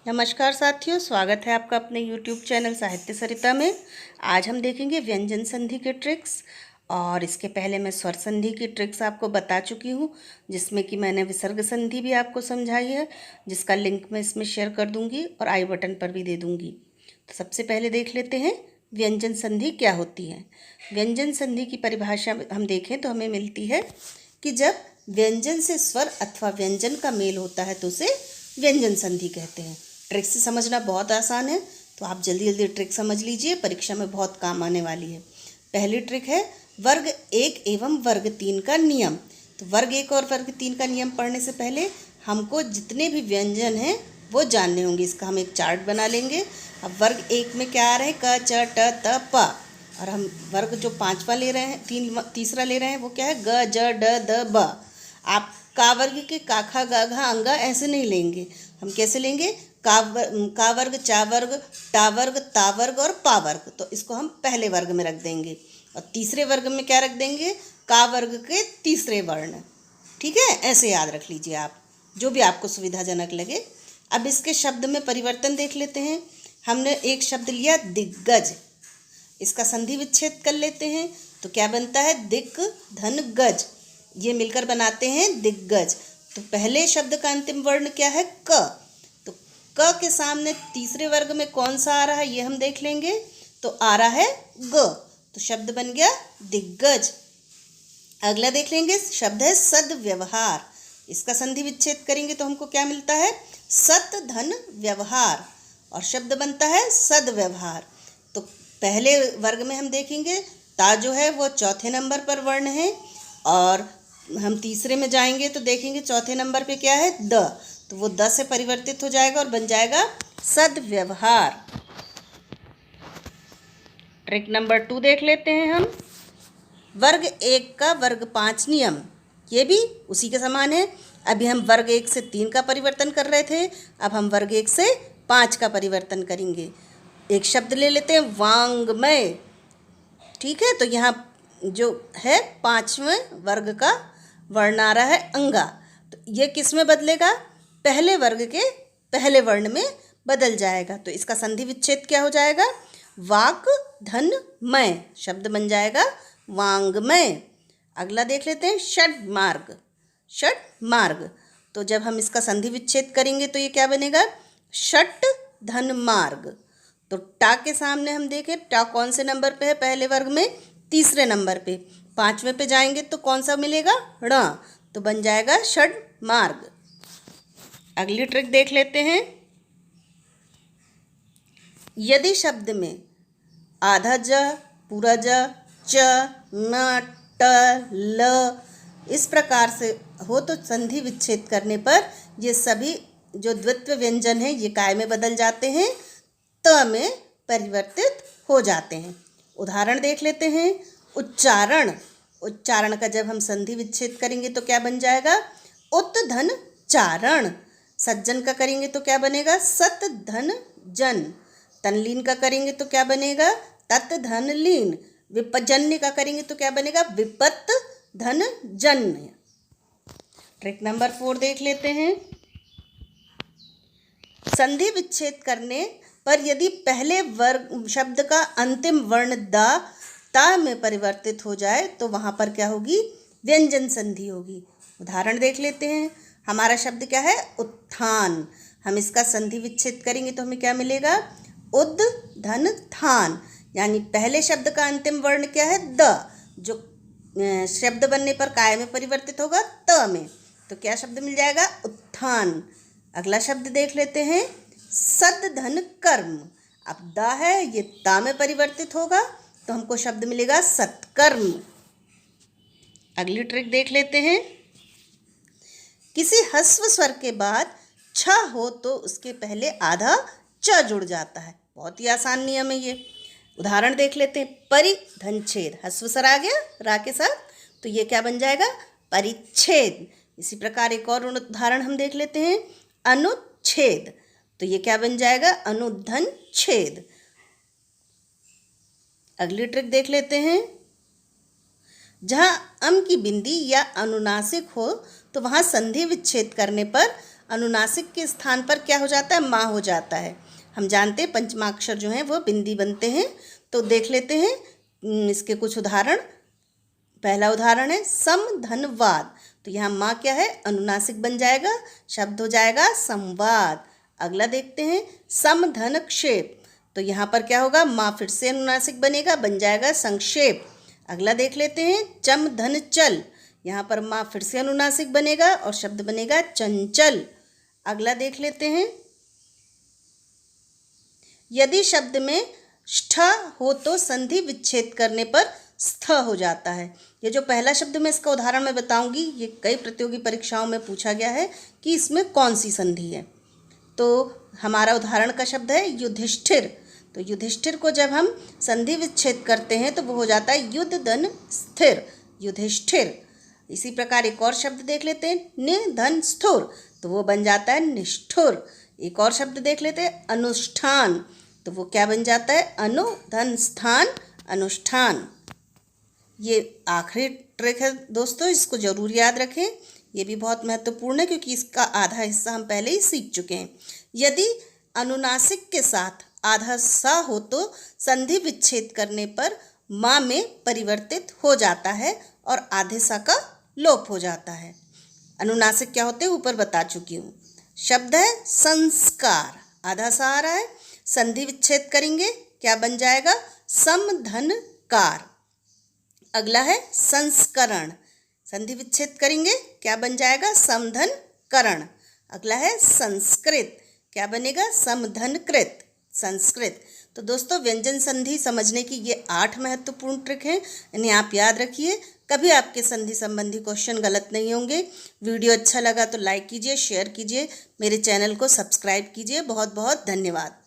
नमस्कार साथियों, स्वागत है आपका अपने YouTube चैनल साहित्य सरिता में। आज हम देखेंगे व्यंजन संधि के ट्रिक्स। और इसके पहले मैं स्वर संधि की ट्रिक्स आपको बता चुकी हूँ, जिसमें कि मैंने विसर्ग संधि भी आपको समझाई है, जिसका लिंक मैं इसमें शेयर कर दूँगी और आई बटन पर भी दे दूँगी। तो सबसे पहले देख लेते हैं व्यंजन संधि क्या होती है। व्यंजन संधि की परिभाषा हम देखें तो हमें मिलती है कि जब व्यंजन से स्वर अथवा व्यंजन का मेल होता है तो उसे व्यंजन संधि कहते हैं। ट्रिक से समझना बहुत आसान है, तो आप जल्दी जल्दी ट्रिक समझ लीजिए, परीक्षा में बहुत काम आने वाली है। पहली ट्रिक है वर्ग 1 एवं वर्ग 3 का नियम। तो वर्ग 1 और वर्ग 3 का नियम पढ़ने से पहले हमको जितने भी व्यंजन हैं वो जानने होंगे। इसका हम एक चार्ट बना लेंगे। अब वर्ग 1 में क्या आ रहा है, क च ट त प। और हम वर्ग जो पांचवा ले रहे हैं, तीसरा ले रहे हैं, वो क्या है, ग ज ड द ब। आप का वर्ग के का खा गा घा अंगा ऐसे नहीं लेंगे। हम कैसे लेंगे, का वर्ग, चा वर्ग, टा वर्ग, ता वर्ग और पा वर्ग। तो इसको हम पहले वर्ग में रख देंगे। और तीसरे वर्ग में क्या रख देंगे, का वर्ग के तीसरे वर्ण। ठीक है, ऐसे याद रख लीजिए आप, जो भी आपको सुविधाजनक लगे। अब इसके शब्द में परिवर्तन देख लेते हैं। हमने एक शब्द लिया दिग्गज, इसका संधि विच्छेद कर लेते हैं तो क्या बनता है, दिक धन गज। ये मिलकर बनाते हैं दिग्गज। तो पहले शब्द का अंतिम वर्ण क्या है, क। तो क के सामने तीसरे वर्ग में कौन सा आ रहा है, ये हम देख लेंगे। तो आ रहा है ग, तो शब्द बन गया दिग्गज। अगला देख लेंगे, शब्द है सद्व्यवहार। इसका संधि विच्छेद करेंगे तो हमको क्या मिलता है, सत धन व्यवहार, और शब्द बनता है सद्व्यवहार। तो पहले वर्ग में हम देखेंगे ता जो है वो चौथे नंबर पर वर्ण है, और हम तीसरे में जाएंगे तो देखेंगे चौथे नंबर पे क्या है, द। तो वो द से परिवर्तित हो जाएगा और बन जाएगा सद्व्यवहार। ट्रिक नंबर 2 देख लेते हैं हम। वर्ग 1 का वर्ग 5 नियम, ये भी उसी के समान है। अभी हम वर्ग 1 से 3 का परिवर्तन कर रहे थे, अब हम वर्ग 1 से 5 का परिवर्तन करेंगे। एक शब्द ले लेते हैं, वांग्मय। ठीक है, तो यहाँ जो है 5वें वर्ग का वर्ण आ रहा है अंगा। तो ये किस में बदलेगा, पहले वर्ग के पहले वर्ण में बदल जाएगा। तो इसका संधि विच्छेद क्या हो जाएगा, वाक धन मय, शब्द बन जाएगा वांग्मय। अगला देख लेते हैं षड्मार्ग। षड्मार्ग, तो जब हम इसका संधि विच्छेद करेंगे तो ये क्या बनेगा, षट धन मार्ग। तो टा के सामने हम देखें, टा कौन से नंबर पे है, पहले वर्ग में तीसरे नंबर पे। 5वें पे जाएंगे तो कौन सा मिलेगा, ण, तो बन जाएगा षड्मार्ग। अगली ट्रिक देख लेते हैं। यदि शब्द में आधा ज, पूरा ज, च, न, ट, ल इस प्रकार से हो तो संधि विच्छेद करने पर ये सभी जो द्वित्व व्यंजन हैं ये काय में बदल जाते हैं, त में परिवर्तित हो जाते हैं। उदाहरण देख लेते हैं। उच्चारण, उच्चारण का जब हम संधि विच्छेद करेंगे तो क्या बन जाएगा, उत धन चारण। सज्जन का करेंगे तो क्या बनेगा, सत धन जन। तनलीन का करेंगे तो क्या बनेगा, तत् धन लीन। विपजन्य का करेंगे तो क्या बनेगा, विपत धन जन्य। ट्रिक नंबर 4 देख लेते हैं। संधि विच्छेद करने पर यदि पहले वर्ग शब्द का अंतिम वर्ण द ता में परिवर्तित हो जाए तो वहाँ पर क्या होगी, व्यंजन संधि होगी। उदाहरण देख लेते हैं। हमारा शब्द क्या है, उत्थान। हम इसका संधि विच्छेद करेंगे तो हमें क्या मिलेगा, उद धन थान। यानी पहले शब्द का अंतिम वर्ण क्या है, द, जो शब्द बनने पर काय में परिवर्तित होगा त में। तो क्या शब्द मिल जाएगा, उत्थान। अगला शब्द देख लेते हैं, सद धन कर्म। अब द है, ये ता में परिवर्तित होगा तो हमको शब्द मिलेगा सत्कर्म। अगली ट्रिक देख लेते हैं। किसी ह्रस्व स्वर के बाद छ हो तो उसके पहले आधा च जुड़ जाता है। बहुत ही आसान नियम है ये। उदाहरण देख लेते हैं। परिधनछेद, ह्रस्व स्वर आ गया रा के साथ, तो ये क्या बन जाएगा, परिच्छेद। इसी प्रकार एक और उदाहरण हम देख लेते हैं। अनुच्छेद, तो ये क्या बन जाएगा, अनुधन छेद। अगली ट्रिक देख लेते हैं। जहाँ अम की बिंदी या अनुनासिक हो तो वहाँ संधि विच्छेद करने पर अनुनासिक के स्थान पर क्या हो जाता है, माँ हो जाता है। हम जानते हैं पंचमाक्षर जो हैं वो बिंदी बनते हैं। तो देख लेते हैं इसके कुछ उदाहरण। पहला उदाहरण है समधनवाद, तो यहाँ माँ क्या है, अनुनासिक बन जाएगा, शब्द हो जाएगा संवाद। अगला देखते हैं समधनक्षेप, तो यहाँ पर क्या होगा, माँ फिर से अनुनासिक बनेगा, बन जाएगा संक्षेप। अगला देख लेते हैं चमधनचल, यहाँ पर माँ फिर से अनुनासिक बनेगा और शब्द बनेगा चंचल। अगला देख लेते हैं यदि शब्द में ष्ठ हो तो संधि विच्छेद करने पर स्थ हो जाता है। ये जो पहला शब्द मैं इसका उदाहरण मैं बताऊंगी, ये कई प्रतियोगी परीक्षाओं में पूछा गया है कि इसमें कौन सी संधि है। तो हमारा उदाहरण का शब्द है युधिष्ठिर, तो युधिष्ठिर को जब हम संधि विच्छेद करते हैं तो वो हो जाता है युध धन स्थिर, युधिष्ठिर। इसी प्रकार एक और शब्द देख लेते हैं निधन स्थुर, तो वो बन जाता है निष्ठुर। एक और शब्द देख लेते हैं अनुष्ठान, तो वो क्या बन जाता है, अनुधन स्थान अनुष्ठान। ये आखिरी ट्रिक है दोस्तों, इसको जरूर याद रखें, ये भी बहुत महत्वपूर्ण है क्योंकि इसका आधा हिस्सा हम पहले ही सीख चुके हैं। यदि अनुनासिक के साथ आधा सा हो तो संधि विच्छेद करने पर माँ में परिवर्तित हो जाता है और आधे सा का लोप हो जाता है। अनुनासिक क्या होते हैं ऊपर बता चुकी हूँ। शब्द है संस्कार, आधा सा आ रहा है, संधि विच्छेद करेंगे क्या बन जाएगा, समधनकार। अगला है संस्करण, संधि विच्छेद करेंगे क्या बन जाएगा, समधनकरण। अगला है संस्कृत, क्या बनेगा, समधनकृत, संस्कृत। तो दोस्तों व्यंजन संधि समझने की ये 8 महत्वपूर्ण ट्रिक हैं, इन्हें आप याद रखिए, कभी आपके संधि संबंधी क्वेश्चन गलत नहीं होंगे। वीडियो अच्छा लगा तो लाइक कीजिए, शेयर कीजिए, मेरे चैनल को सब्सक्राइब कीजिए। बहुत बहुत धन्यवाद।